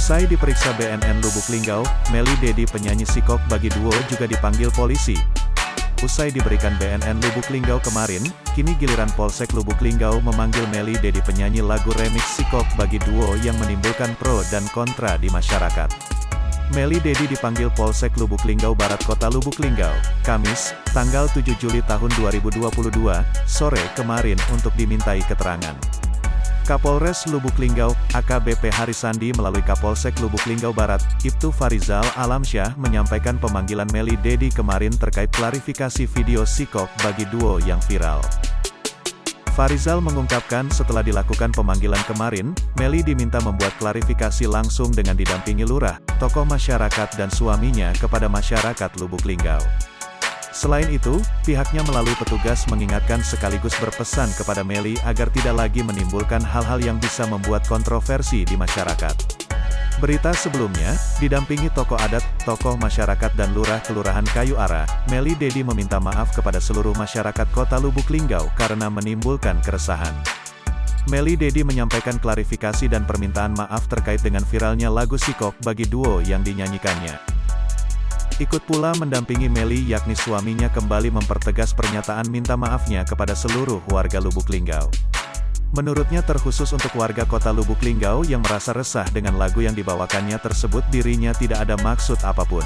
Usai diperiksa BNN Lubuk Linggau, Melly Dedi penyanyi Sikok Bagi Duo juga dipanggil polisi. Usai diberikan BNN Lubuk Linggau kemarin, kini giliran Polsek Lubuk Linggau memanggil Melly Dedi penyanyi lagu remix Sikok Bagi Duo yang menimbulkan pro dan kontra di masyarakat. Melly Dedi dipanggil Polsek Lubuk Linggau Barat Kota Lubuk Linggau, Kamis, tanggal 7 Juli tahun 2022, sore kemarin untuk dimintai keterangan. Kapolres Lubuk Linggau, AKBP Harisandi melalui Kapolsek Lubuk Linggau Barat, Ibtu Farizal Alamsyah menyampaikan pemanggilan Melly Dedi kemarin terkait klarifikasi video Sikok Bagi Duo yang viral. Farizal mengungkapkan setelah dilakukan pemanggilan kemarin, Melly diminta membuat klarifikasi langsung dengan didampingi lurah, tokoh masyarakat dan suaminya kepada masyarakat Lubuk Linggau. Selain itu, pihaknya melalui petugas mengingatkan sekaligus berpesan kepada Melly agar tidak lagi menimbulkan hal-hal yang bisa membuat kontroversi di masyarakat. Berita sebelumnya, didampingi tokoh adat, tokoh masyarakat dan lurah Kelurahan Kayu Ara, Melly Dedi meminta maaf kepada seluruh masyarakat Kota Lubuk Linggau karena menimbulkan keresahan. Melly Dedi menyampaikan klarifikasi dan permintaan maaf terkait dengan viralnya lagu Sikok Bagi Duo yang dinyanyikannya. Ikut pula mendampingi Melly yakni suaminya kembali mempertegas pernyataan minta maafnya kepada seluruh warga Lubuk Linggau. Menurutnya terkhusus untuk warga Kota Lubuk Linggau yang merasa resah dengan lagu yang dibawakannya tersebut dirinya tidak ada maksud apapun.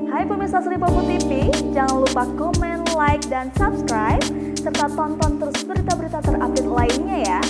Hai pemirsa Sri Popo TV, jangan lupa komen, like, dan subscribe, serta tonton terus berita-berita terupdate lainnya ya.